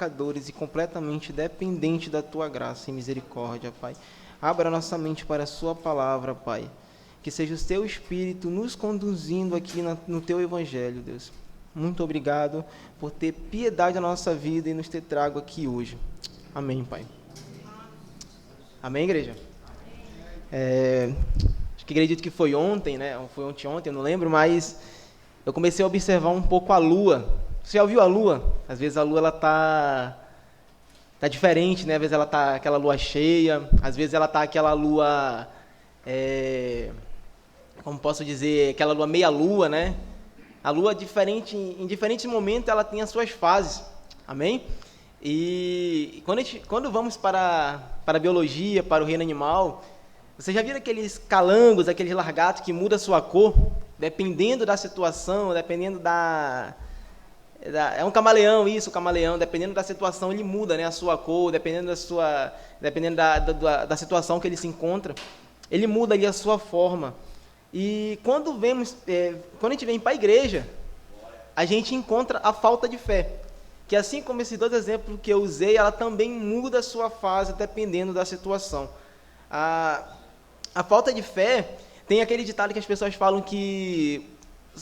pecadores e completamente dependentes da Tua graça e misericórdia, Pai. Abra nossa mente para a Sua palavra, Pai. Que seja o Teu Espírito nos conduzindo aqui no Teu Evangelho, Deus. Muito obrigado por ter piedade da nossa vida e nos ter trago aqui hoje. Amém, Pai. Amém, igreja? Acho que acredito que foi ontem, né? Ou foi ontem, eu não lembro, mas eu comecei a observar um pouco a Lua. Você já ouviu a Lua? Às vezes a Lua ela tá diferente, né? Às vezes ela tá aquela lua cheia, às vezes ela tá aquela lua, como posso dizer, aquela lua meia-lua, né? A lua, em diferentes momentos, ela tem as suas fases, amém? E quando vamos para a biologia, para o reino animal, você já viram aqueles calangos, aqueles largatos que mudam a sua cor, dependendo da situação, dependendo é um camaleão, isso, o camaleão, dependendo da situação, ele muda, né, a sua cor, dependendo da situação que ele se encontra, ele muda ali a sua forma. E quando a gente vem para a igreja, a gente encontra a falta de fé, que assim como esses dois exemplos que eu usei, ela também muda a sua fase dependendo da situação. A falta de fé tem aquele ditado que as pessoas falam que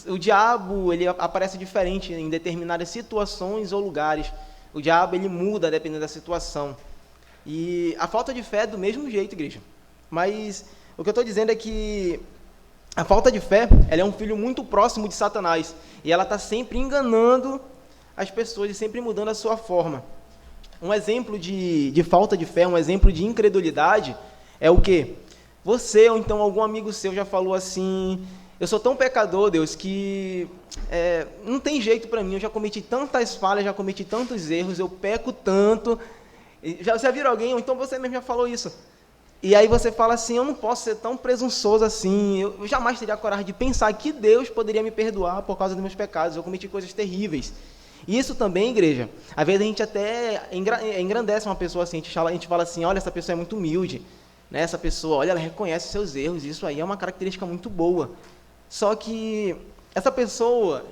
o diabo ele aparece diferente em determinadas situações ou lugares. O diabo ele muda dependendo da situação. E a falta de fé é do mesmo jeito, igreja. Mas o que eu estou dizendo é que a falta de fé ela é um filho muito próximo de Satanás. E ela está sempre enganando as pessoas e sempre mudando a sua forma. Um exemplo de falta de fé, um exemplo de incredulidade é o quê? Você ou então algum amigo seu já falou assim: eu sou tão pecador, Deus, que não tem jeito para mim, eu já cometi tantas falhas, já cometi tantos erros, eu peco tanto. Já viram alguém, ou então você mesmo já falou isso. E aí você fala assim: eu não posso ser tão presunçoso assim, eu jamais teria a coragem de pensar que Deus poderia me perdoar por causa dos meus pecados, eu cometi coisas terríveis. E isso também, igreja, às vezes a gente até engrandece uma pessoa assim, a gente fala assim: olha, essa pessoa é muito humilde, né? Essa pessoa, olha, ela reconhece seus erros, isso aí é uma característica muito boa. Só que essa pessoa,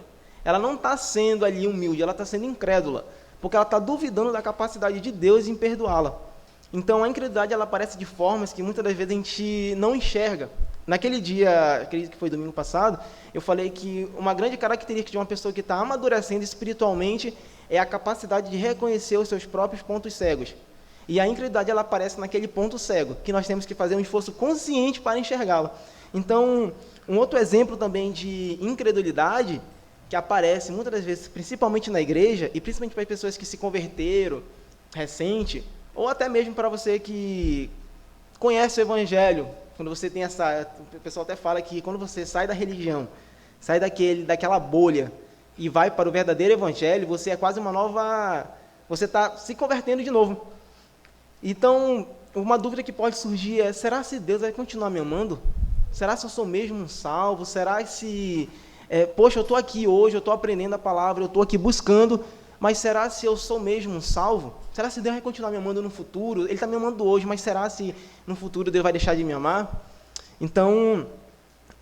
ela não está sendo ali humilde, ela está sendo incrédula, porque ela está duvidando da capacidade de Deus em perdoá-la. Então, a incredulidade ela aparece de formas que muitas das vezes a gente não enxerga. Naquele dia, acredito que foi domingo passado, eu falei que uma grande característica de uma pessoa que está amadurecendo espiritualmente é a capacidade de reconhecer os seus próprios pontos cegos. E a incredulidade ela aparece naquele ponto cego, que nós temos que fazer um esforço consciente para enxergá-la. Então, um outro exemplo também de incredulidade que aparece muitas das vezes, principalmente na igreja, e principalmente para as pessoas que se converteram recente, ou até mesmo para você que conhece o Evangelho, quando você tem o pessoal até fala que quando você sai da religião, sai daquela bolha e vai para o verdadeiro Evangelho, você é quase você está se convertendo de novo. Então, uma dúvida que pode surgir é: será se Deus vai continuar me amando? Será se eu sou mesmo um salvo? Será se, poxa, eu estou aqui hoje, eu estou aprendendo a palavra, eu estou aqui buscando, mas será se eu sou mesmo um salvo? Será se Deus vai continuar me amando no futuro? Ele está me amando hoje, mas será se no futuro Deus vai deixar de me amar? Então,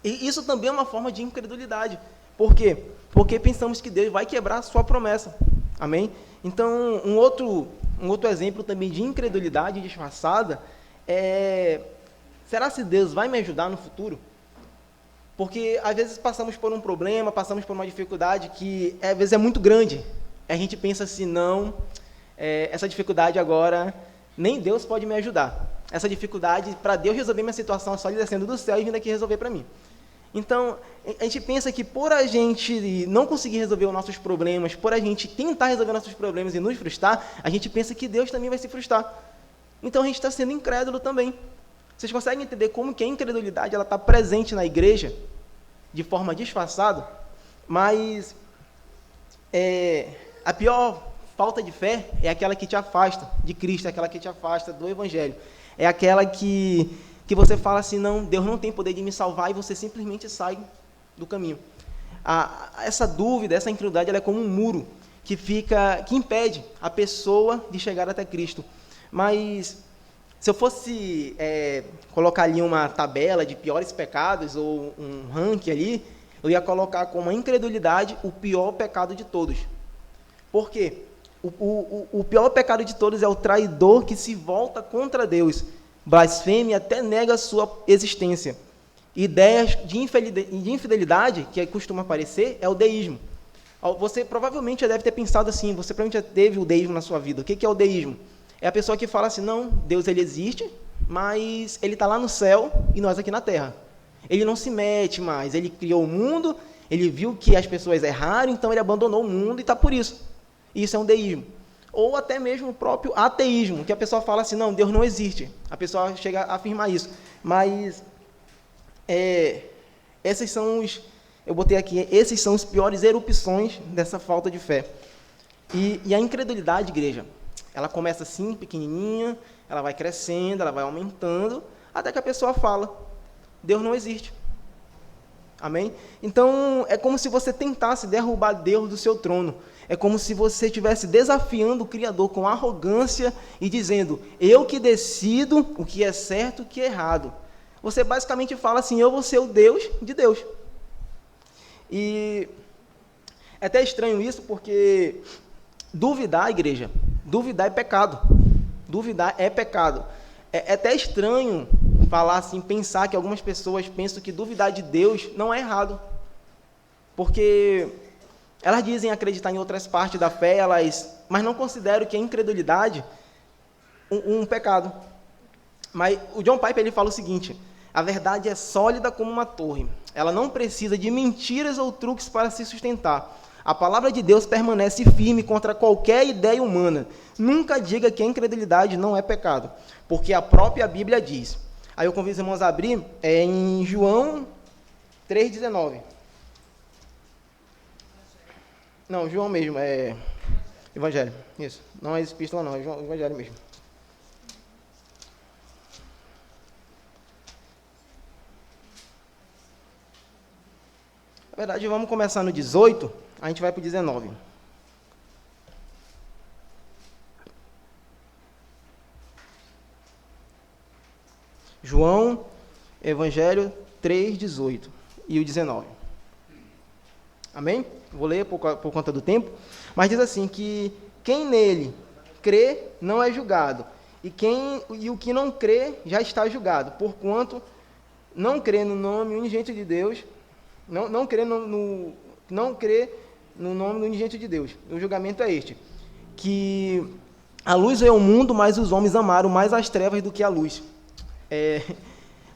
isso também é uma forma de incredulidade. Por quê? Porque pensamos que Deus vai quebrar a sua promessa. Amém? Então, um outro exemplo também de incredulidade disfarçada é: será se Deus vai me ajudar no futuro? Porque às vezes passamos por um problema, passamos por uma dificuldade que às vezes é muito grande. A gente pensa assim: não, essa dificuldade agora, nem Deus pode me ajudar. Essa dificuldade, para Deus resolver minha situação, é só Ele descendo do céu e vindo aqui resolver para mim. Então, a gente pensa que por a gente não conseguir resolver os nossos problemas, por a gente tentar resolver nossos problemas e nos frustrar, a gente pensa que Deus também vai se frustrar. Então, a gente está sendo incrédulo também. Vocês conseguem entender como que a incredulidade está presente na igreja de forma disfarçada? Mas a pior falta de fé é aquela que te afasta de Cristo, é aquela que te afasta do Evangelho. É aquela que você fala assim: não, Deus não tem poder de me salvar, e você simplesmente sai do caminho. Essa dúvida, essa incredulidade, ela é como um muro que impede a pessoa de chegar até Cristo. Mas se eu fosse colocar ali uma tabela de piores pecados, ou um ranking ali, eu ia colocar como a incredulidade o pior pecado de todos. Por quê? O pior pecado de todos é o traidor que se volta contra Deus, blasfeme e até nega a sua existência. Ideias de infidelidade, que costuma aparecer, é o deísmo. Você provavelmente já deve ter pensado assim, você provavelmente já teve o deísmo na sua vida. O que é o deísmo? É a pessoa que fala assim, não, Deus ele existe, mas ele está lá no céu e nós aqui na terra. Ele não se mete mais, ele criou o mundo, ele viu que as pessoas erraram, então ele abandonou o mundo e está por isso. Isso é um deísmo. Ou até mesmo o próprio ateísmo, que a pessoa fala assim, não, Deus não existe. A pessoa chega a afirmar isso. Mas, esses são os piores erupções dessa falta de fé. E a incredulidade, igreja, ela começa assim, pequenininha, ela vai crescendo, ela vai aumentando, até que a pessoa fala, Deus não existe. Amém? Então, é como se você tentasse derrubar Deus do seu trono. É como se você estivesse desafiando o Criador com arrogância e dizendo, eu que decido o que é certo e o que é errado. Você basicamente fala assim, eu vou ser o Deus de Deus. E é até estranho isso, porque duvidar, igreja, duvidar é pecado. Duvidar é pecado. É até estranho falar assim, pensar que algumas pessoas pensam que duvidar de Deus não é errado. Porque elas dizem acreditar em outras partes da fé, mas não consideram que a incredulidade um pecado. Mas o John Piper ele fala o seguinte, a verdade é sólida como uma torre. Ela não precisa de mentiras ou truques para se sustentar. A palavra de Deus permanece firme contra qualquer ideia humana. Nunca diga que a incredulidade não é pecado, porque a própria Bíblia diz. Aí eu convido os irmãos a abrir em João 3,19. Não, João mesmo, é Evangelho. Isso, não é epístola não, é Evangelho mesmo. Na verdade, vamos começar no 18, a gente vai para o 19. João, Evangelho 3,18 e o 19. Amém? Vou ler por conta do tempo. Mas diz assim, que quem nele crê não é julgado. E o que não crê já está julgado, porquanto não crê no nome unigênito de Deus, não crê no nome do unigênito de Deus. O julgamento é este, que a luz veio ao mundo, mas os homens amaram mais as trevas do que a luz.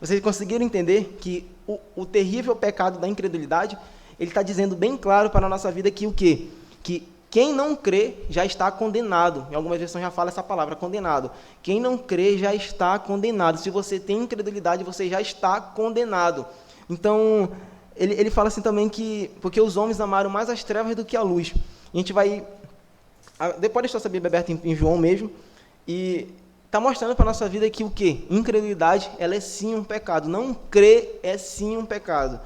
Vocês conseguiram entender que o terrível pecado da incredulidade, ele está dizendo bem claro para a nossa vida que o quê? Que quem não crê já está condenado. Em algumas versões já fala essa palavra, condenado. Quem não crê já está condenado. Se você tem incredulidade, você já está condenado. Então, ele fala assim também que, porque os homens amaram mais as trevas do que a luz. A gente vai, depois deixar essa Bíblia aberta em João mesmo, e está mostrando para a nossa vida que o quê? Incredulidade, ela é sim um pecado. Não crer é sim um pecado.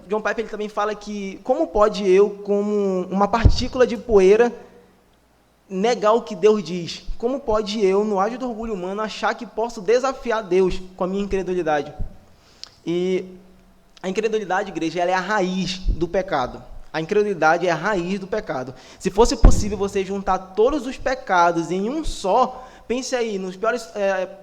John Piper ele também fala que, como pode eu, como uma partícula de poeira, negar o que Deus diz? Como pode eu, no auge do orgulho humano, achar que posso desafiar Deus com a minha incredulidade? E a incredulidade, igreja, ela é a raiz do pecado. A incredulidade é a raiz do pecado. Se fosse possível você juntar todos os pecados em um só, pense aí nos piores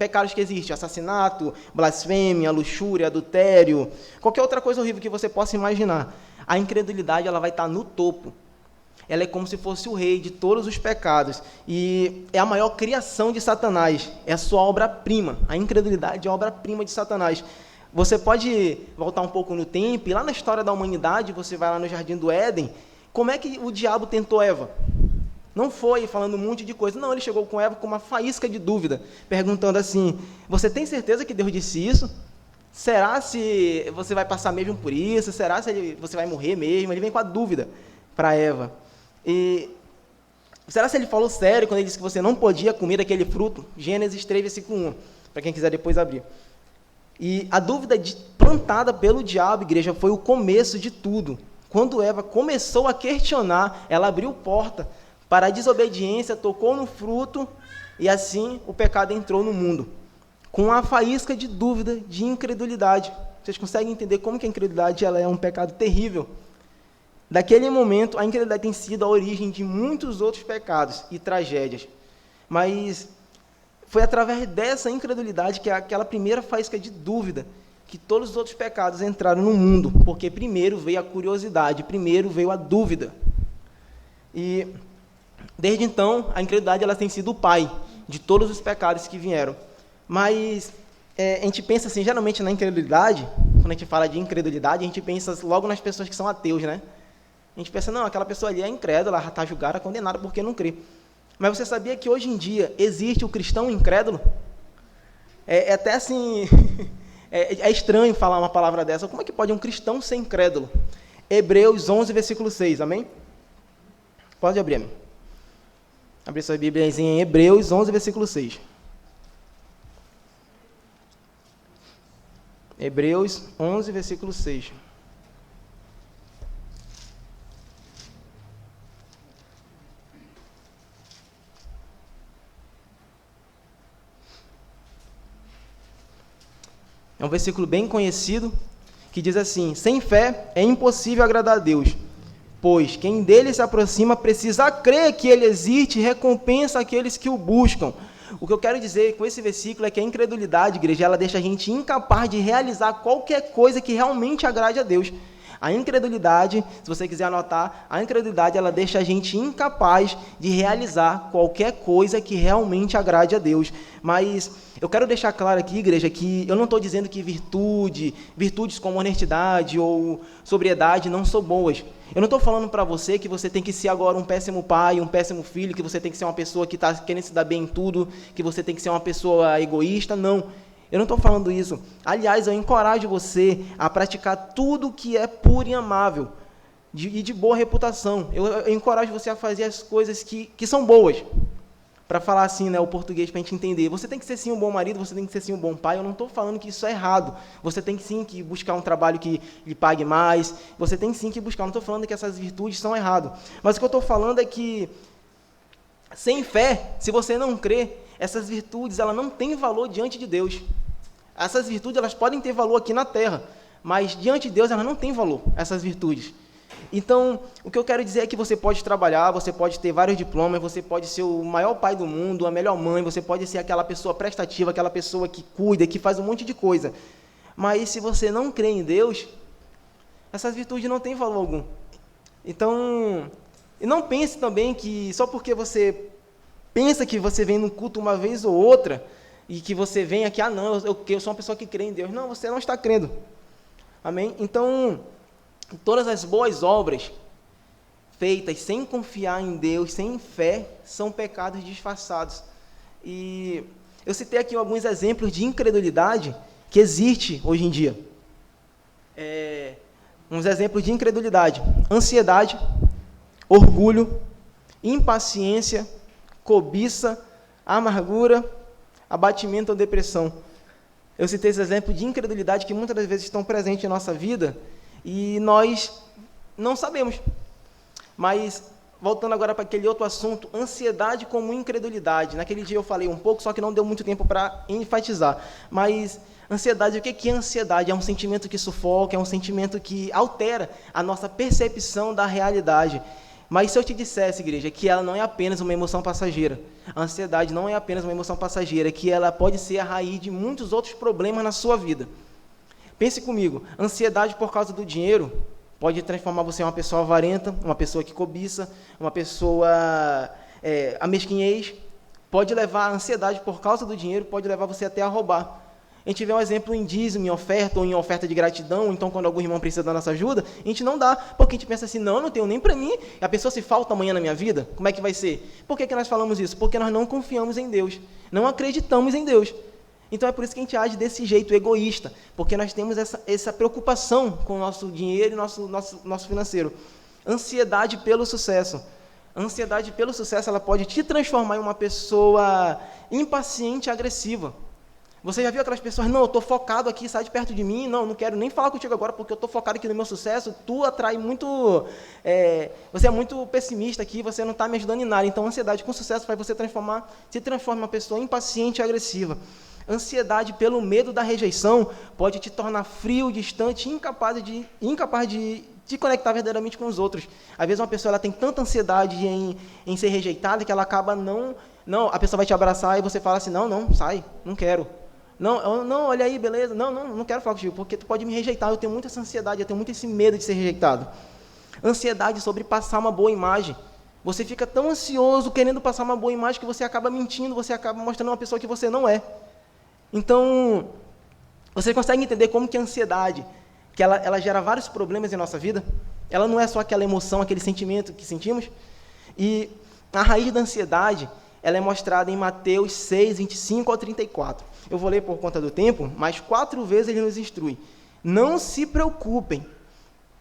pecados que existem: assassinato, blasfêmia, luxúria, adultério, qualquer outra coisa horrível que você possa imaginar. A incredulidade ela vai estar no topo. Ela é como se fosse o rei de todos os pecados. E é a maior criação de Satanás. É a sua obra-prima. A incredulidade é a obra-prima de Satanás. Você pode voltar um pouco no tempo, e lá na história da humanidade, você vai lá no Jardim do Éden, como é que o diabo tentou Eva? Não foi falando um monte de coisa, não, ele chegou com Eva com uma faísca de dúvida, perguntando assim, você tem certeza que Deus disse isso? Será se você vai passar mesmo por isso? Será se você vai morrer mesmo? Ele vem com a dúvida para Eva. E será se ele falou sério quando ele disse que você não podia comer aquele fruto? Gênesis 3, versículo 1, para quem quiser depois abrir. E a dúvida plantada pelo diabo, igreja, foi o começo de tudo. Quando Eva começou a questionar, ela abriu porta para a desobediência, tocou no fruto, e assim o pecado entrou no mundo. Com a faísca de dúvida, de incredulidade. Vocês conseguem entender como que a incredulidade ela é um pecado terrível? Daquele momento, a incredulidade tem sido a origem de muitos outros pecados e tragédias. Mas foi através dessa incredulidade, que é aquela primeira faísca de dúvida, que todos os outros pecados entraram no mundo, porque primeiro veio a curiosidade, primeiro veio a dúvida. E desde então, a incredulidade ela tem sido o pai de todos os pecados que vieram. Mas a gente pensa assim, geralmente na incredulidade, quando a gente fala de incredulidade, a gente pensa logo nas pessoas que são ateus, né? A gente pensa, não, aquela pessoa ali é incrédula, ela está julgada, condenada porque não crê. Mas você sabia que hoje em dia existe o cristão incrédulo? É até assim, é estranho falar uma palavra dessa. Como é que pode um cristão ser incrédulo? Hebreus 11, versículo 6, amém? Pode abrir, amém. Abrir sua Bíblia em Hebreus 11, versículo 6. Hebreus 11, versículo 6. É um versículo bem conhecido, que diz assim: sem fé é impossível agradar a Deus, pois quem dele se aproxima precisa crer que ele existe e recompensa aqueles que o buscam. O que eu quero dizer com esse versículo é que a incredulidade, igreja, ela deixa a gente incapaz de realizar qualquer coisa que realmente agrade a Deus. A incredulidade, se você quiser anotar, a incredulidade ela deixa a gente incapaz de realizar qualquer coisa que realmente agrade a Deus. Mas eu quero deixar claro aqui, igreja, que eu não estou dizendo que virtudes como honestidade ou sobriedade não são boas. Eu não estou falando para você que você tem que ser agora um péssimo pai, um péssimo filho, que você tem que ser uma pessoa que está querendo se dar bem em tudo, que você tem que ser uma pessoa egoísta, não. Eu não estou falando isso. Aliás, eu encorajo você a praticar tudo que é puro e amável e de boa reputação. Eu encorajo você a fazer as coisas que são boas. Para falar assim, né, o português, para a gente entender. Você tem que ser sim um bom marido, você tem que ser sim um bom pai. Eu não estou falando que isso é errado. Você tem sim que buscar um trabalho que lhe pague mais. Você tem sim que buscar. Eu não estou falando que essas virtudes são erradas. Mas o que eu estou falando é que, sem fé, se você não crê, essas virtudes elas não têm valor diante de Deus. Essas virtudes elas podem ter valor aqui na terra, mas diante de Deus elas não têm valor, essas virtudes. Então, o que eu quero dizer é que você pode trabalhar, você pode ter vários diplomas, você pode ser o maior pai do mundo, a melhor mãe, você pode ser aquela pessoa prestativa, aquela pessoa que cuida, que faz um monte de coisa. Mas se você não crê em Deus, essas virtudes não têm valor algum. Então, e não pense também que só porque você pensa que você vem no culto uma vez ou outra, e que você vem aqui, não, eu sou uma pessoa que crê em Deus. Não, você não está crendo. Amém? Então, todas as boas obras feitas sem confiar em Deus, sem fé, são pecados disfarçados. E eu citei aqui alguns exemplos de incredulidade que existe hoje em dia. Uns exemplos de incredulidade: ansiedade, orgulho, impaciência, cobiça, amargura, abatimento ou depressão. Eu citei esse exemplo de incredulidade que muitas das vezes estão presentes em nossa vida e nós não sabemos. Mas, voltando agora para aquele outro assunto, ansiedade como incredulidade. Naquele dia eu falei um pouco, só que não deu muito tempo para enfatizar. Mas, ansiedade, o que é ansiedade? É um sentimento que sufoca, é um sentimento que altera a nossa percepção da realidade. Mas se eu te dissesse, igreja, que ela não é apenas uma emoção passageira, a ansiedade não é apenas uma emoção passageira, que ela pode ser a raiz de muitos outros problemas na sua vida. Pense comigo, ansiedade por causa do dinheiro pode transformar você em uma pessoa avarenta, uma pessoa que cobiça, uma pessoa amesquinhez, pode levar a ansiedade por causa do dinheiro, pode levar você até a roubar. A gente vê um exemplo em dízimo, em oferta, ou em oferta de gratidão, então quando algum irmão precisa da nossa ajuda, a gente não dá, porque a gente pensa assim, não tenho nem para mim, a pessoa se falta amanhã na minha vida, como é que vai ser? Por que nós falamos isso? Porque nós não confiamos em Deus, não acreditamos em Deus. Então é por isso que a gente age desse jeito, egoísta, porque nós temos essa preocupação com o nosso dinheiro e nosso financeiro. Ansiedade pelo sucesso. A ansiedade pelo sucesso, ela pode te transformar em uma pessoa impaciente e agressiva. Você já viu aquelas pessoas, não, eu estou focado aqui, sai de perto de mim, não quero nem falar contigo agora, porque eu estou focado aqui no meu sucesso, tu atrai muito, você é muito pessimista aqui, você não está me ajudando em nada. Então, a ansiedade com sucesso faz você se transformar em uma pessoa impaciente e agressiva. Ansiedade pelo medo da rejeição pode te tornar frio, distante, incapaz de conectar verdadeiramente com os outros. Às vezes uma pessoa ela tem tanta ansiedade em ser rejeitada que ela acaba não, a pessoa vai te abraçar e você fala assim, não, sai, não quero. Não, olha aí, beleza, não quero falar contigo, porque tu pode me rejeitar, eu tenho muita essa ansiedade, eu tenho muito esse medo de ser rejeitado. Ansiedade sobre passar uma boa imagem. Você fica tão ansioso querendo passar uma boa imagem que você acaba mentindo, você acaba mostrando uma pessoa que você não é. Então, você consegue entender como que a ansiedade, que ela gera vários problemas em nossa vida? Ela não é só aquela emoção, aquele sentimento que sentimos. E a raiz da ansiedade, ela é mostrada em Mateus 6, 25 ao 34. Eu vou ler por conta do tempo, mas 4 vezes ele nos instrui. Não se preocupem.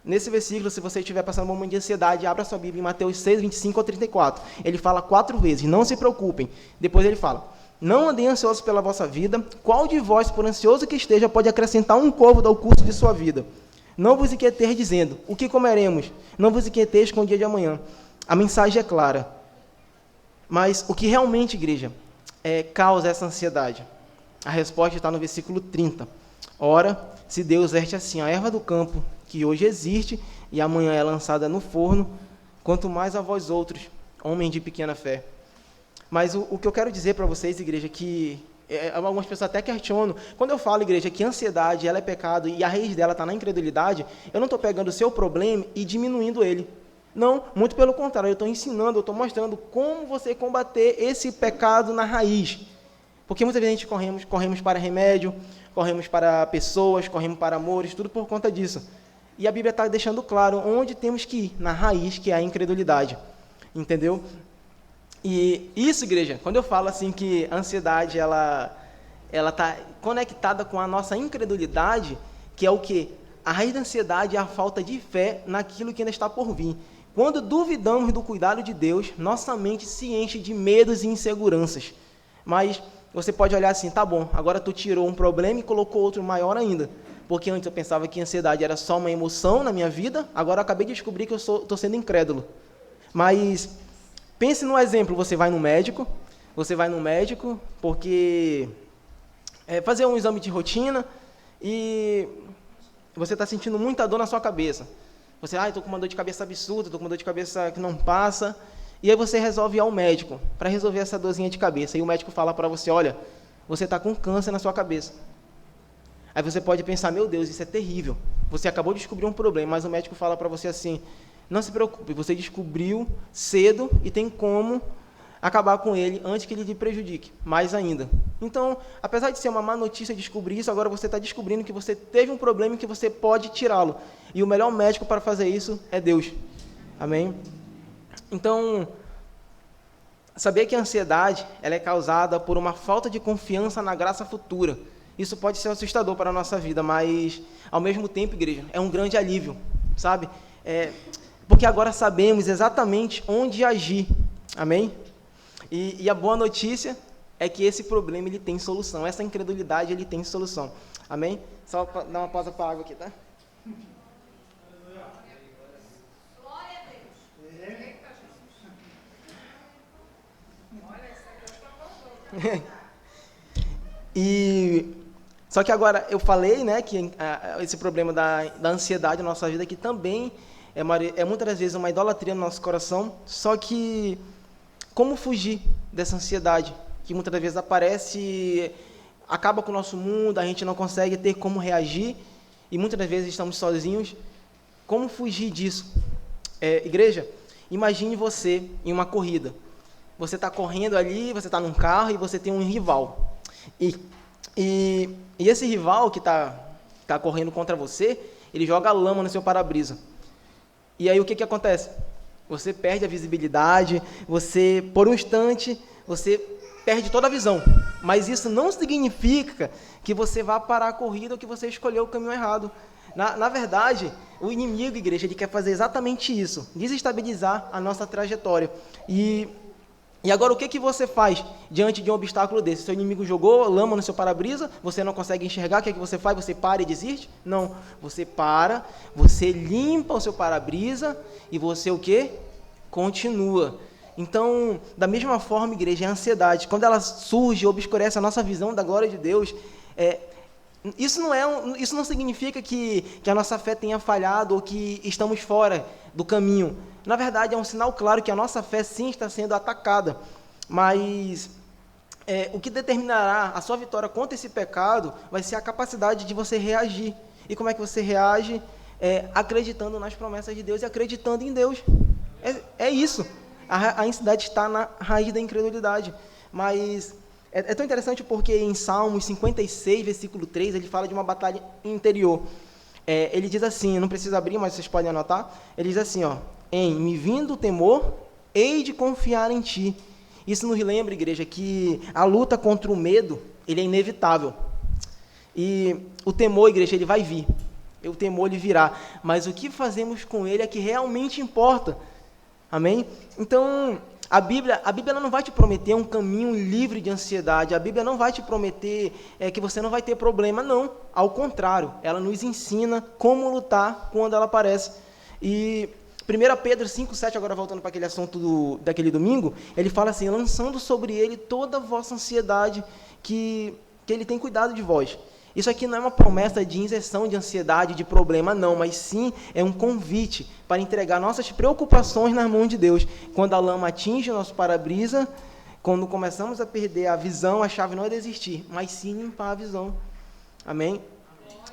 Nesse versículo, se você estiver passando um momento de ansiedade, abra sua Bíblia em Mateus 6, 25 ao 34. Ele fala 4 vezes, não se preocupem. Depois ele fala, não andem ansiosos pela vossa vida. Qual de vós, por ansioso que esteja, pode acrescentar um côvado ao curso de sua vida? Não vos inquieteis dizendo, o que comeremos? Não vos inquieteis com o dia de amanhã. A mensagem é clara. Mas o que realmente, igreja, causa essa ansiedade? A resposta está no versículo 30. Ora, se Deus veste assim a erva do campo, que hoje existe e amanhã é lançada no forno, quanto mais a vós outros, homens de pequena fé. Mas o que eu quero dizer para vocês, igreja, que algumas pessoas até questionam, quando eu falo, igreja, que a ansiedade ela é pecado e a raiz dela está na incredulidade, eu não estou pegando o seu problema e diminuindo ele. Não, muito pelo contrário, eu estou ensinando, eu estou mostrando como você combater esse pecado na raiz. Porque muitas vezes a gente corremos para remédio, corremos para pessoas, corremos para amores, tudo por conta disso. E a Bíblia está deixando claro onde temos que ir, na raiz, que é a incredulidade. Entendeu? E isso, igreja, quando eu falo assim que a ansiedade ela está conectada com a nossa incredulidade, que é o quê? A raiz da ansiedade é a falta de fé naquilo que ainda está por vir. Quando duvidamos do cuidado de Deus, nossa mente se enche de medos e inseguranças. Mas você pode olhar assim, tá bom, agora tu tirou um problema e colocou outro maior ainda. Porque antes eu pensava que a ansiedade era só uma emoção na minha vida, agora eu acabei de descobrir que eu estou sendo incrédulo. Mas pense no exemplo, você vai no médico porque fazer um exame de rotina e você está sentindo muita dor na sua cabeça. Você, estou com uma dor de cabeça absurda, estou com uma dor de cabeça que não passa. E aí você resolve ir ao médico para resolver essa dorzinha de cabeça. E o médico fala para você, olha, você está com câncer na sua cabeça. Aí você pode pensar, meu Deus, isso é terrível. Você acabou de descobrir um problema, mas o médico fala para você assim, não se preocupe, você descobriu cedo e tem como acabar com ele antes que ele lhe prejudique, mais ainda. Então, apesar de ser uma má notícia descobrir isso, agora você está descobrindo que você teve um problema e que você pode tirá-lo. E o melhor médico para fazer isso é Deus. Amém? Então, saber que a ansiedade ela é causada por uma falta de confiança na graça futura. Isso pode ser assustador para a nossa vida, mas, ao mesmo tempo, igreja, é um grande alívio, sabe? Porque agora sabemos exatamente onde agir. Amém? E a boa notícia é que esse problema ele tem solução. Essa incredulidade ele tem solução. Amém? Só dar uma pausa para a água aqui, tá? Glória a Deus. Eita, Jesus. E só que agora eu falei, né, que esse problema da ansiedade na nossa vida que também é muitas das vezes uma idolatria no nosso coração. Só que como fugir dessa ansiedade que muitas das vezes aparece, acaba com o nosso mundo, a gente não consegue ter como reagir e muitas das vezes estamos sozinhos. Como fugir disso? Igreja, imagine você em uma corrida. Você está correndo ali, você está num carro e você tem um rival. E esse rival que está correndo contra você, ele joga lama no seu para-brisa. E aí o que acontece? Você perde a visibilidade, você, por um instante, você perde toda a visão. Mas isso não significa que você vá parar a corrida ou que você escolheu o caminho errado. Na verdade, o inimigo, igreja, ele quer fazer exatamente isso, desestabilizar a nossa trajetória. E agora o que você faz diante de um obstáculo desse? Seu inimigo jogou lama no seu para-brisa, você não consegue enxergar, o que você faz? Você para e desiste? Não, você para, você limpa o seu para-brisa e você o quê? Continua. Então, da mesma forma, igreja, a ansiedade, quando ela surge, obscurece a nossa visão da glória de Deus, isso não significa que a nossa fé tenha falhado ou que estamos fora do caminho. Na verdade, é um sinal claro que a nossa fé sim está sendo atacada, mas o que determinará a sua vitória contra esse pecado vai ser a capacidade de você reagir. E como é que você reage? Acreditando nas promessas de Deus e acreditando em Deus. É isso. A ansiedade está na raiz da incredulidade. Mas é tão interessante porque em Salmos 56, versículo 3, ele fala de uma batalha interior. Ele diz assim, não precisa abrir, mas vocês podem anotar. Ele diz assim, em me vindo o temor, hei de confiar em ti. Isso nos lembra, igreja, que a luta contra o medo, ele é inevitável. E o temor, igreja, ele vai vir. O temor, ele virá. Mas o que fazemos com ele é que realmente importa. Amém? Então, a Bíblia ela não vai te prometer um caminho livre de ansiedade. A Bíblia não vai te prometer que você não vai ter problema, não. Ao contrário, ela nos ensina como lutar quando ela aparece. E 1 Pedro 5,7, agora voltando para aquele assunto daquele domingo, ele fala assim, lançando sobre ele toda a vossa ansiedade, que ele tem cuidado de vós. Isso aqui não é uma promessa de injeção de ansiedade, de problema, não, mas sim é um convite para entregar nossas preocupações nas mãos de Deus. Quando a lama atinge o nosso para-brisa, quando começamos a perder a visão, a chave não é desistir, mas sim limpar a visão. Amém?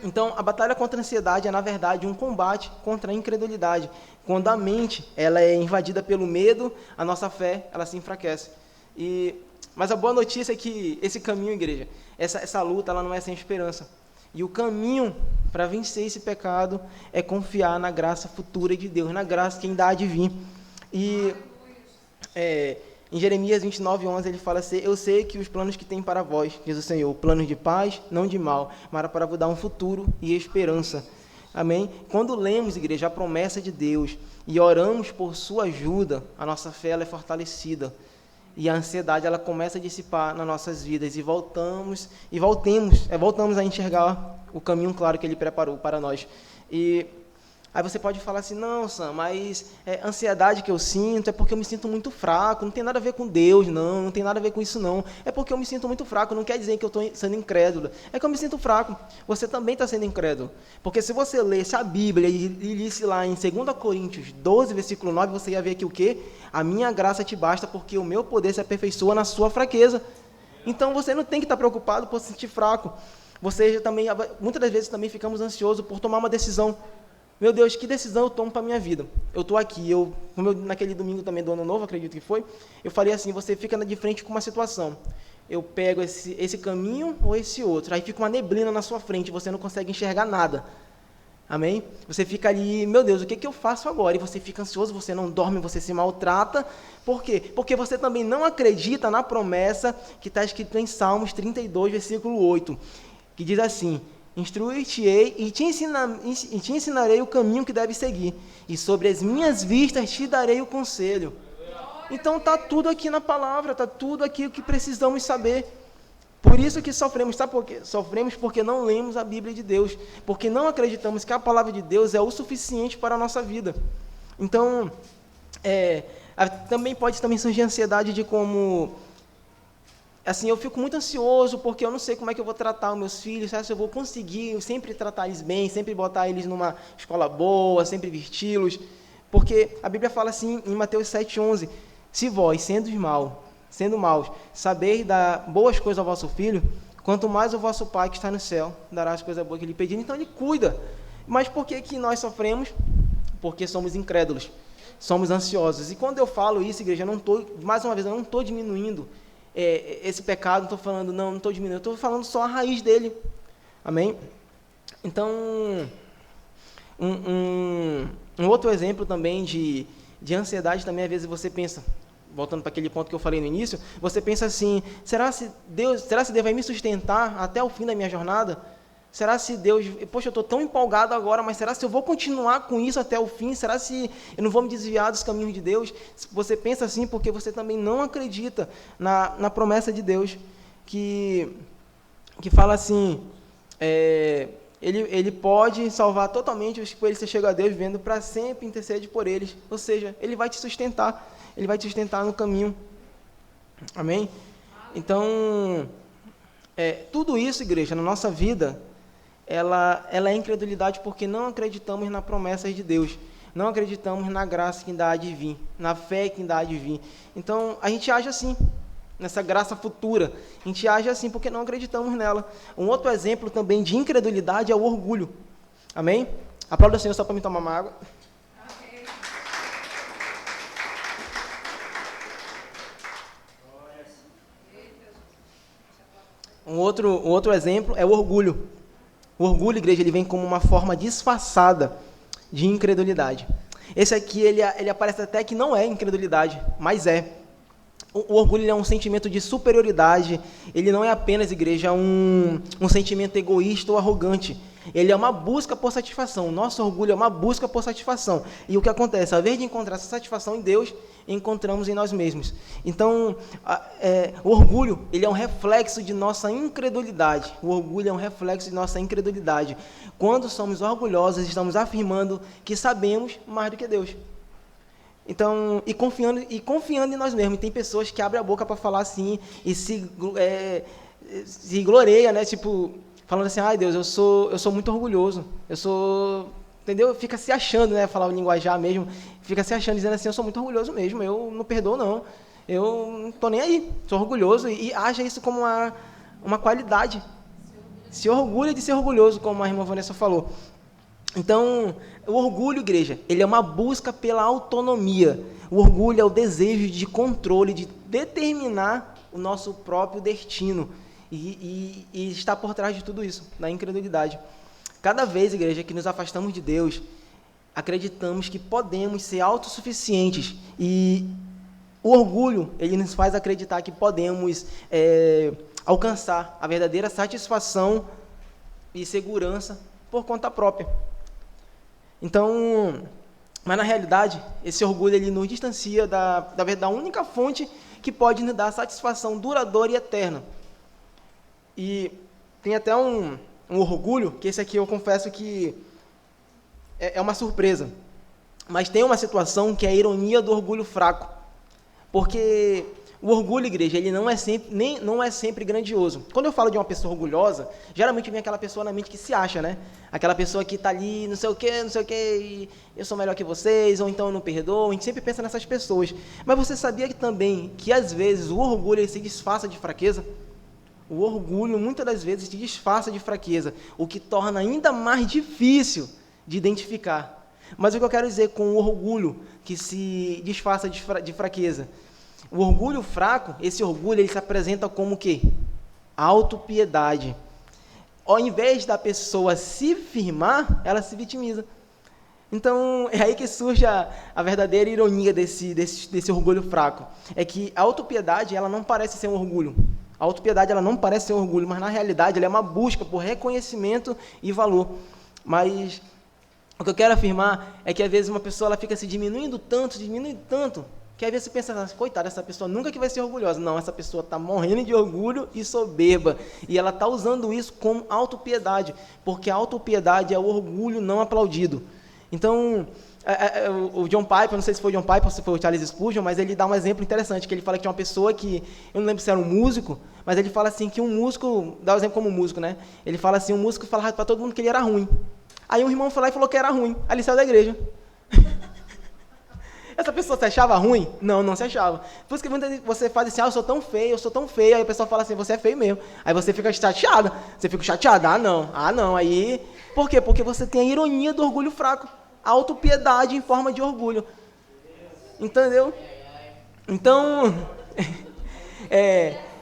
Então, a batalha contra a ansiedade é, na verdade, um combate contra a incredulidade. Quando a mente ela é invadida pelo medo, a nossa fé ela se enfraquece. Mas a boa notícia é que esse caminho, igreja, essa luta, ela não é sem esperança. E o caminho para vencer esse pecado é confiar na graça futura de Deus, na graça que ainda há de vir. E em Jeremias 29:11, ele fala assim, eu sei que os planos que tem para vós, diz o Senhor, planos de paz, não de mal, mas para vos dar um futuro e esperança. Amém? Quando lemos, igreja, a promessa de Deus e oramos por sua ajuda, a nossa fé ela é fortalecida. E a ansiedade ela começa a dissipar nas nossas vidas e voltamos a enxergar o caminho claro que Ele preparou para nós. E aí você pode falar assim, não, Sam, mas a ansiedade que eu sinto é porque eu me sinto muito fraco, não tem nada a ver com Deus, não tem nada a ver com isso, não. É porque eu me sinto muito fraco, não quer dizer que eu estou sendo incrédulo, é que eu me sinto fraco. Você também está sendo incrédulo. Porque se você lesse a Bíblia e lisse lá em 2 Coríntios 12, versículo 9, você ia ver que o quê? A minha graça te basta porque o meu poder se aperfeiçoa na sua fraqueza. Então você não tem que estar preocupado por se sentir fraco. Você também, muitas das vezes também ficamos ansiosos por tomar uma decisão. Meu Deus, que decisão eu tomo para a minha vida? Eu estou aqui, naquele domingo também do Ano Novo, acredito que foi, eu falei assim, você fica de frente com uma situação. Eu pego esse caminho ou esse outro. Aí fica uma neblina na sua frente, você não consegue enxergar nada. Amém? Você fica ali, meu Deus, o que eu faço agora? E você fica ansioso, você não dorme, você se maltrata. Por quê? Porque você também não acredita na promessa que está escrita em Salmos 32, versículo 8, que diz assim, instruir-te-ei e te ensinarei o caminho que deve seguir, e sobre as minhas vistas te darei o conselho. Então está tudo aqui na palavra, está tudo aqui o que precisamos saber. Por isso que sofremos, sabe por quê? Sofremos porque não lemos a Bíblia de Deus, porque não acreditamos que a palavra de Deus é o suficiente para a nossa vida. Então, também pode surgir ansiedade de como, assim, eu fico muito ansioso porque eu não sei como é que eu vou tratar os meus filhos, se eu vou conseguir sempre tratar eles bem, sempre botar eles numa escola boa, sempre vesti-los, porque a Bíblia fala assim em Mateus 7:11, se vós, sendo maus, saber dar boas coisas ao vosso filho, quanto mais o vosso Pai que está no céu dará as coisas boas que lhe pedir. Então Ele cuida. Mas por que nós sofremos? Porque somos incrédulos, somos ansiosos. E quando eu falo isso, igreja, eu não estou diminuindo esse pecado, não estou falando, não estou diminuindo, eu estou falando só a raiz dele. Amém? Então, um outro exemplo também de ansiedade, também às vezes você pensa, voltando para aquele ponto que eu falei no início, você pensa assim, será se Deus vai me sustentar até o fim da minha jornada? Será se Deus, poxa, eu estou tão empolgado agora, mas será se eu vou continuar com isso até o fim? Será se eu não vou me desviar dos caminhos de Deus? Você pensa assim porque você também não acredita na promessa de Deus, que fala assim, ele pode salvar totalmente os que por ele se chega a Deus, vivendo para sempre, intercede por eles, ou seja, Ele vai te sustentar. Ele vai te sustentar no caminho. Amém? Então, tudo isso, igreja, na nossa vida, ela é incredulidade porque não acreditamos na promessa de Deus. Não acreditamos na graça que ainda há de vir, na fé que ainda há de vir. Então, a gente age assim, nessa graça futura. A gente age assim porque não acreditamos nela. Um outro exemplo também de incredulidade é o orgulho. Amém? Aplauda o Senhor só para me tomar uma água. Um outro exemplo é o orgulho. O orgulho, igreja, ele vem como uma forma disfarçada de incredulidade. Esse aqui, ele aparece até que não é incredulidade, mas é. O orgulho ele é um sentimento de superioridade, ele não é apenas, igreja, um sentimento egoísta ou arrogante. Ele é uma busca por satisfação. O nosso orgulho é uma busca por satisfação. E o que acontece? Ao invés de encontrar essa satisfação em Deus, encontramos em nós mesmos. Então, o orgulho ele é um reflexo de nossa incredulidade. O orgulho é um reflexo de nossa incredulidade. Quando somos orgulhosos, estamos afirmando que sabemos mais do que Deus. Então, e confiando em nós mesmos. E tem pessoas que abrem a boca para falar assim e se gloreia, né? Tipo, falando assim, ai Deus, eu sou muito orgulhoso. Entendeu? Fica se achando, né? Falar o linguajar mesmo. Fica se achando, dizendo assim, eu sou muito orgulhoso mesmo. Eu não perdoo, não. Eu não estou nem aí. Sou orgulhoso e acha isso como uma qualidade. Se orgulha de ser orgulhoso, como a irmã Vanessa falou. Então, o orgulho, igreja, ele é uma busca pela autonomia. O orgulho é o desejo de controle, de determinar o nosso próprio destino. E está por trás de tudo isso, da incredulidade. Cada vez, igreja, que nos afastamos de Deus, acreditamos que podemos ser autossuficientes. E o orgulho, ele nos faz acreditar que podemos alcançar a verdadeira satisfação e segurança por conta própria. Então, mas na realidade, esse orgulho ele nos distancia da única fonte que pode nos dar satisfação duradoura e eterna. E tem até um orgulho, que esse aqui eu confesso que é uma surpresa. Mas tem uma situação que é a ironia do orgulho fraco. Porque o orgulho, igreja, ele não é sempre grandioso. Quando eu falo de uma pessoa orgulhosa, geralmente vem aquela pessoa na mente que se acha, né? Aquela pessoa que está ali, não sei o quê, e eu sou melhor que vocês, ou então eu não perdoo. A gente sempre pensa nessas pessoas. Mas você sabia também que, às vezes, o orgulho ele se disfarça de fraqueza? O orgulho, muitas das vezes, se disfarça de fraqueza, o que torna ainda mais difícil de identificar. Mas o que eu quero dizer com o orgulho que se disfarça de fraqueza? O orgulho fraco, esse orgulho, ele se apresenta como o quê? Autopiedade. Ao invés da pessoa se firmar, ela se vitimiza. Então, é aí que surge a verdadeira ironia desse orgulho fraco. É que a autopiedade, ela não parece ser um orgulho. A autopiedade, ela não parece ser um orgulho, mas na realidade ela é uma busca por reconhecimento e valor. Mas o que eu quero afirmar é que às vezes uma pessoa ela fica se diminuindo tanto, que às vezes você pensa, coitada, essa pessoa nunca que vai ser orgulhosa. Não, essa pessoa está morrendo de orgulho e soberba. E ela está usando isso como autopiedade, porque a autopiedade é o orgulho não aplaudido. Então, o John Piper, não sei se foi o John Piper ou se foi o Charles Spurgeon, mas ele dá um exemplo interessante, que ele fala que é uma pessoa que, eu não lembro se era um músico, mas ele fala assim que um músico, dá o exemplo como músico, né? Ele fala assim, um músico falava para todo mundo que ele era ruim. Aí um irmão foi lá e falou que era ruim. Aí ele saiu da igreja. Essa pessoa se achava ruim? Não, não se achava. Por isso que você faz assim, eu sou tão feio. Aí o pessoal fala assim, você é feio mesmo. Aí você fica chateado. Você fica chateado, ah não. Aí, por quê? Porque você tem a ironia do orgulho fraco. A autopiedade em forma de orgulho. Entendeu? Então,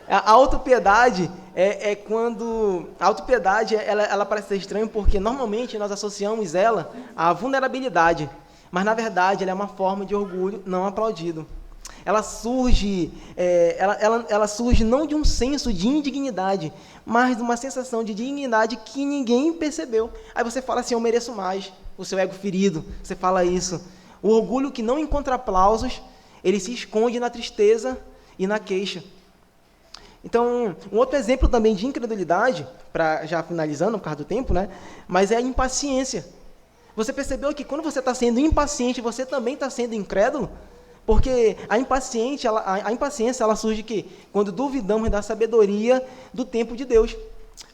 a autopiedade é quando... A autopiedade, ela parece ser estranha porque normalmente nós associamos ela à vulnerabilidade. Mas, na verdade, ela é uma forma de orgulho não aplaudido. Ela surge não de um senso de indignidade, mas de uma sensação de dignidade que ninguém percebeu. Aí você fala assim, eu mereço mais, o seu ego ferido, você fala isso. O orgulho que não encontra aplausos, ele se esconde na tristeza e na queixa. Então, um outro exemplo também de incredulidade, já finalizando por causa do tempo, né? Mas é a impaciência. Você percebeu que quando você está sendo impaciente, você também está sendo incrédulo? Porque a impaciência, ela surge que quando duvidamos da sabedoria do tempo de Deus,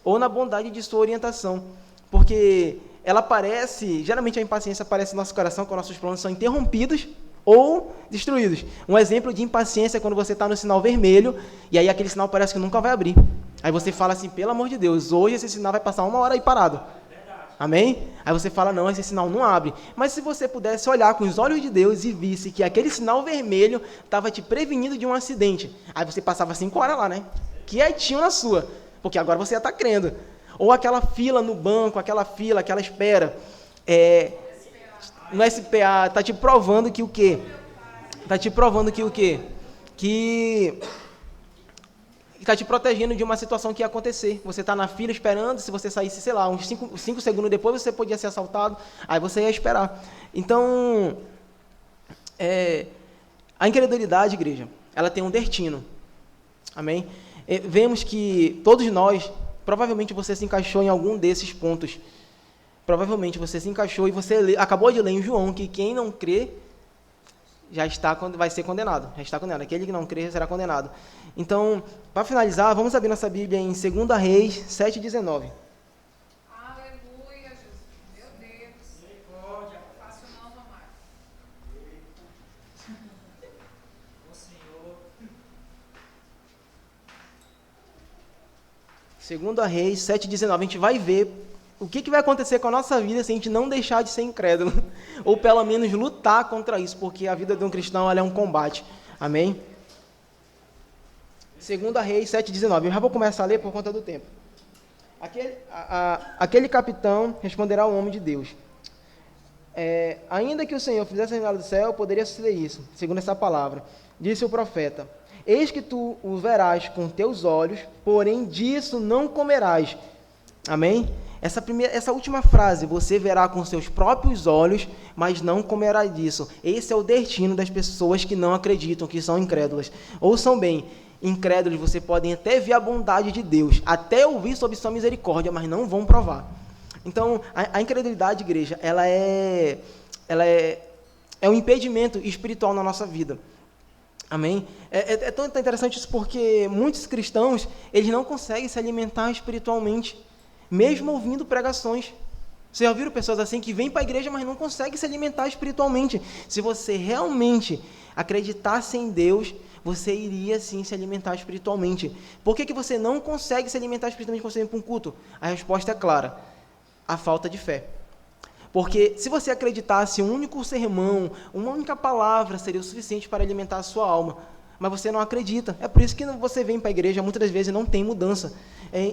ou na bondade de sua orientação. Porque ela aparece, geralmente a impaciência aparece no nosso coração quando nossos planos são interrompidos ou destruídos. Um exemplo de impaciência é quando você está no sinal vermelho, e aí aquele sinal parece que nunca vai abrir. Aí você fala assim, pelo amor de Deus, hoje esse sinal vai passar 1 hora aí parado. Amém? Aí você fala, não, esse sinal não abre. Mas se você pudesse olhar com os olhos de Deus e visse que aquele sinal vermelho estava te prevenindo de um acidente, aí você passava 5 horas lá, né? Quietinho na sua, porque agora você já está crendo. Ou aquela fila no banco, aquela espera, no SPA, está te provando que o quê? Está te provando que o quê? Que está te protegendo de uma situação que ia acontecer. Você está na fila esperando, se você saísse, sei lá, uns 5 segundos depois, você podia ser assaltado, aí você ia esperar. Então, a incredulidade, igreja, ela tem um destino. Amém? Vemos que todos nós, provavelmente você se encaixou em algum desses pontos. Provavelmente você se encaixou e você acabou de ler em João que quem não crê vai ser condenado. Já está condenado. Aquele que não crê será condenado. Então, para finalizar, vamos abrir nossa Bíblia em 2 Reis 7,19. Aleluia, Jesus. Meu Deus. Misericórdia. Não faço não, amar. O Senhor. 2 Reis 7,19. A gente vai ver o que vai acontecer com a nossa vida se a gente não deixar de ser incrédulo. Ou pelo menos lutar contra isso, porque a vida de um cristão ela é um combate. Amém? 2 Reis 7,19. Eu já vou começar a ler por conta do tempo. Aquele capitão responderá ao homem de Deus. Ainda que o Senhor fizesse reinar do céu, poderia suceder isso, segundo essa palavra. Disse o profeta, eis que tu o verás com teus olhos, porém disso não comerás. Amém? Essa última frase, você verá com seus próprios olhos, mas não comerá disso. Esse é o destino das pessoas que não acreditam, que são incrédulas. Ouçam bem, incrédulos, você podem até ver a bondade de Deus, até ouvir sobre sua misericórdia, mas não vão provar. Então, a incredulidade, igreja, ela é um impedimento espiritual na nossa vida. Amém? É tão interessante isso porque muitos cristãos, eles não conseguem se alimentar espiritualmente, mesmo ouvindo pregações. Vocês já viram pessoas assim que vêm para a igreja, mas não conseguem se alimentar espiritualmente? Se você realmente acreditasse em Deus, você iria sim se alimentar espiritualmente. Por que você não consegue se alimentar espiritualmente quando você vem para um culto? A resposta é clara: a falta de fé. Porque se você acreditasse um único sermão, uma única palavra seria o suficiente para alimentar a sua alma, mas você não acredita. É por isso que você vem para a igreja, muitas das vezes não tem mudança.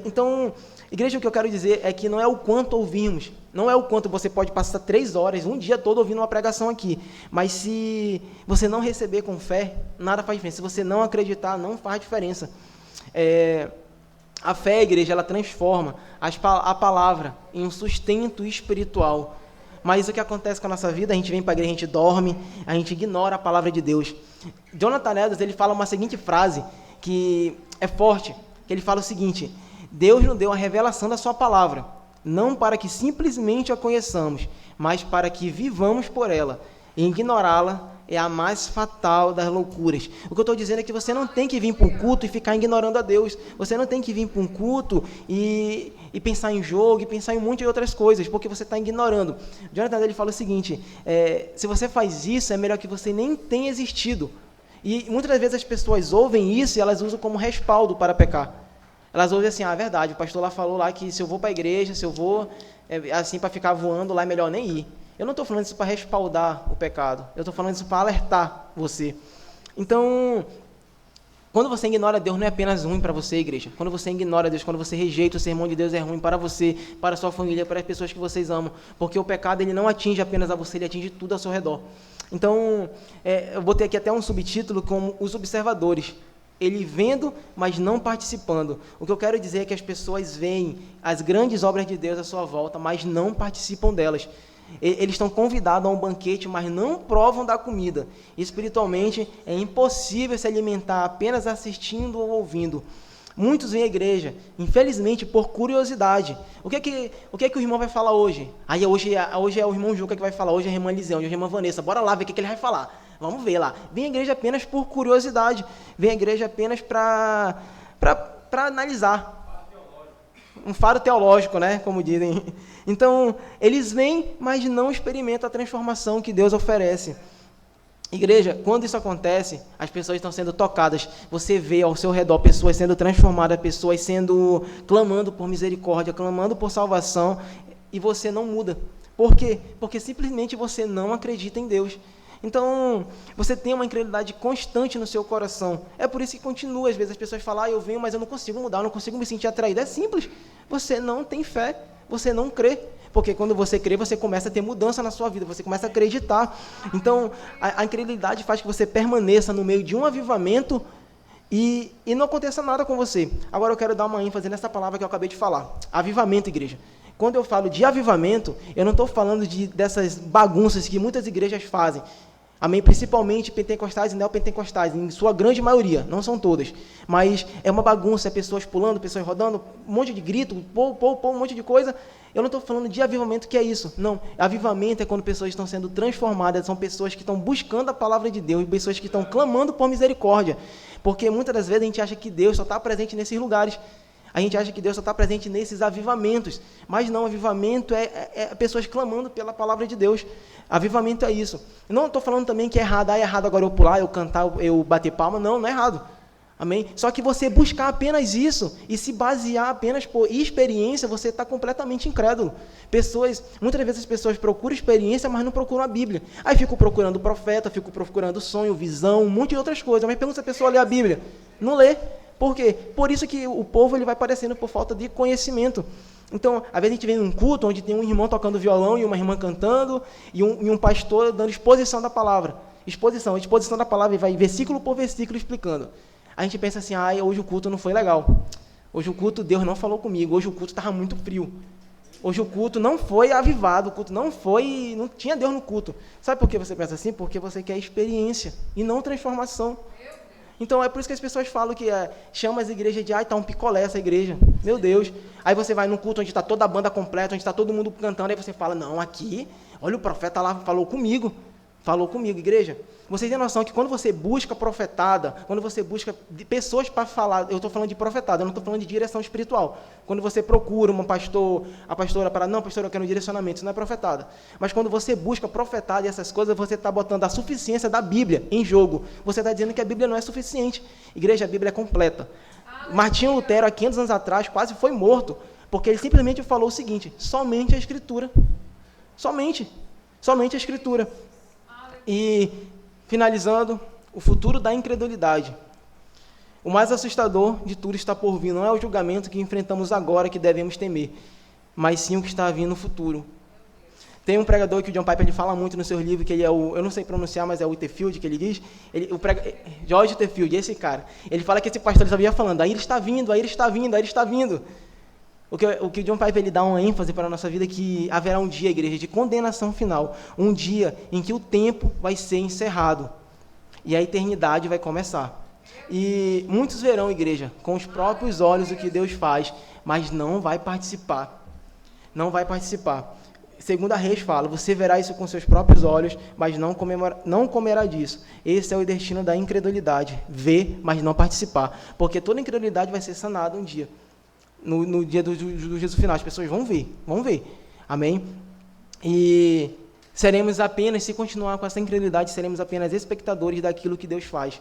Então, igreja, o que eu quero dizer é que não é o quanto ouvimos, não é o quanto você pode passar 3 horas, um dia todo ouvindo uma pregação aqui, mas se você não receber com fé, nada faz diferença. Se você não acreditar, não faz diferença. A fé, igreja, ela transforma a palavra em um sustento espiritual. Mas o que acontece com a nossa vida? A gente vem para a igreja, a gente dorme, a gente ignora a palavra de Deus. Jonathan Edwards, ele fala uma seguinte frase que é forte, que ele fala o seguinte: Deus nos deu a revelação da sua palavra, não para que simplesmente a conheçamos, mas para que vivamos por ela. E ignorá-la é a mais fatal das loucuras. O que eu estou dizendo é que você não tem que vir para um culto e ficar ignorando a Deus. Você não tem que vir para um culto e pensar em jogo, e pensar em um monte de outras coisas, porque você está ignorando. Jonathan, ele fala o seguinte: se você faz isso, é melhor que você nem tenha existido. E muitas das vezes as pessoas ouvem isso e elas usam como respaldo para pecar. Elas ouvem assim: é verdade, o pastor lá falou lá que se eu vou para a igreja, se eu vou assim para ficar voando lá, é melhor nem ir. Eu não estou falando isso para respaldar o pecado, eu estou falando isso para alertar você. Então, quando você ignora Deus, não é apenas ruim para você, igreja. Quando você ignora Deus, quando você rejeita o sermão de Deus, é ruim para você, para a sua família, para as pessoas que vocês amam. Porque o pecado, ele não atinge apenas a você, ele atinge tudo ao seu redor. Então, eu botei aqui até um subtítulo como Os Observadores. Ele vendo, mas não participando. O que eu quero dizer é que as pessoas veem as grandes obras de Deus à sua volta, mas não participam delas. Eles estão convidados a um banquete, mas não provam da comida. Espiritualmente, é impossível se alimentar apenas assistindo ou ouvindo. Muitos vêm à igreja, infelizmente, por curiosidade. O que é que o irmão vai falar hoje? Hoje é o irmão Juca que vai falar, hoje é a irmã Liseu, hoje é a irmã Vanessa. Bora lá ver o que ele vai falar. Vamos ver lá. Vem à igreja apenas por curiosidade. Vem à igreja apenas para analisar. Um faro teológico, né? Como dizem. Então, eles vêm, mas não experimentam a transformação que Deus oferece. Igreja, quando isso acontece, as pessoas estão sendo tocadas. Você vê ao seu redor pessoas sendo transformadas, pessoas clamando por misericórdia, clamando por salvação, e você não muda. Por quê? Porque simplesmente você não acredita em Deus. Então, você tem uma incredulidade constante no seu coração. É por isso que continua. Às vezes as pessoas falam, eu venho, mas eu não consigo mudar, eu não consigo me sentir atraído. É simples. Você não tem fé, você não crê. Porque quando você crê, você começa a ter mudança na sua vida, você começa a acreditar. Então, a incredulidade faz que você permaneça no meio de um avivamento e não aconteça nada com você. Agora eu quero dar uma ênfase nessa palavra que eu acabei de falar. Avivamento, igreja. Quando eu falo de avivamento, eu não estou falando dessas bagunças que muitas igrejas fazem. Amém? Principalmente pentecostais e neopentecostais, em sua grande maioria, não são todas. Mas é uma bagunça, é pessoas pulando, pessoas rodando, um monte de grito, um monte de coisa. Eu não estou falando de avivamento, que é isso. Não, avivamento é quando pessoas estão sendo transformadas, são pessoas que estão buscando a palavra de Deus, pessoas que estão clamando por misericórdia. Porque muitas das vezes a gente acha que Deus só está presente nesses lugares. A gente acha que Deus só está presente nesses avivamentos. Mas não, avivamento é pessoas clamando pela palavra de Deus. Avivamento é isso. Eu não estou falando também que é errado agora eu pular, eu cantar, eu bater palma. Não, não é errado. Amém? Só que você buscar apenas isso e se basear apenas por experiência, você está completamente incrédulo. Muitas vezes as pessoas procuram experiência, mas não procuram a Bíblia. Aí fico procurando o profeta, fico procurando sonho, visão, um monte de outras coisas. Mas pergunta se a pessoa lê a Bíblia. Não lê. Por quê? Por isso que o povo ele vai parecendo por falta de conhecimento. Então, às vezes a gente vem num culto onde tem um irmão tocando violão e uma irmã cantando e um pastor dando exposição da palavra. Exposição da palavra, e vai versículo por versículo explicando. A gente pensa assim, hoje o culto não foi legal. Hoje o culto, Deus não falou comigo. Hoje o culto estava muito frio. Hoje o culto não foi avivado, o culto não tinha Deus no culto. Sabe por que você pensa assim? Porque você quer experiência e não transformação. Então, é por isso que as pessoas falam que chama as igrejas de, tá um picolé essa igreja. Meu Deus. Aí você vai num culto onde está toda a banda completa, onde está todo mundo cantando, aí você fala, não, aqui, olha o profeta lá, falou comigo, igreja. Vocês têm noção que quando você busca profetada, quando você busca pessoas para falar, eu estou falando de profetada, eu não estou falando de direção espiritual. Quando você procura a pastora para, não, pastor, eu quero um direcionamento, isso não é profetada. Mas quando você busca profetada e essas coisas, você está botando a suficiência da Bíblia em jogo. Você está dizendo que a Bíblia não é suficiente. Igreja, a Bíblia é completa. Martinho Lutero, há 500 anos atrás, quase foi morto, porque ele simplesmente falou o seguinte, somente a Escritura. Somente a Escritura. E, finalizando, o futuro da incredulidade. O mais assustador de tudo está por vir. Não é o julgamento que enfrentamos agora que devemos temer, mas sim o que está vindo no futuro. Tem um pregador que o John Piper ele fala muito no seu livro, que ele é eu não sei pronunciar, mas é o Whitefield, que ele diz. George Whitefield, esse cara. Ele fala que esse pastor ele só vinha falando, aí ele está vindo, aí ele está vindo, aí ele está vindo. O que o John Piper ele dá uma ênfase para a nossa vida é que haverá um dia, igreja, de condenação final. Um dia em que o tempo vai ser encerrado. E a eternidade vai começar. E muitos verão, igreja, com os próprios olhos o que Deus faz, mas não vai participar. Não vai participar. Segunda Reis fala, você verá isso com seus próprios olhos, mas não comerá disso. Esse é o destino da incredulidade. Ver, mas não participar. Porque toda incredulidade vai ser sanada um dia. No dia do juízo final, as pessoas vão ver. Amém? E seremos apenas, se continuar com essa incredulidade, seremos apenas espectadores daquilo que Deus faz.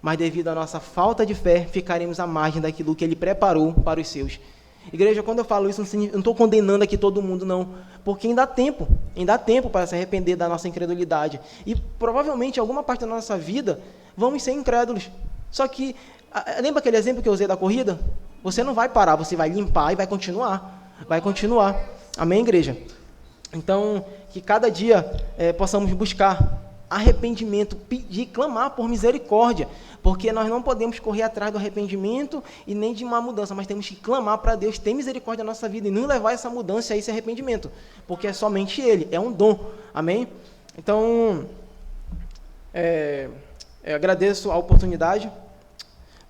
Mas devido à nossa falta de fé, ficaremos à margem daquilo que Ele preparou para os seus. Igreja, quando eu falo isso, eu não estou condenando aqui todo mundo, não. Porque ainda há tempo para se arrepender da nossa incredulidade. E provavelmente, em alguma parte da nossa vida, vamos ser incrédulos. Só que, lembra aquele exemplo que eu usei da corrida? Você não vai parar, você vai limpar e vai continuar. Amém, igreja? Então, que cada dia possamos buscar arrependimento, pedir, clamar por misericórdia, porque nós não podemos correr atrás do arrependimento e nem de uma mudança, mas temos que clamar para Deus ter misericórdia na nossa vida e não levar essa mudança a esse arrependimento, porque é somente Ele, é um dom. Amém? Então, eu agradeço a oportunidade.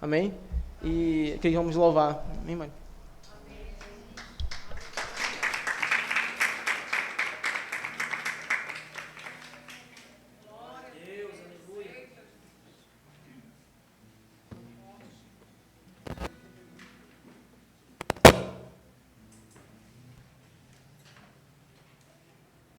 Amém? E que vamos louvar. Amém, mãe?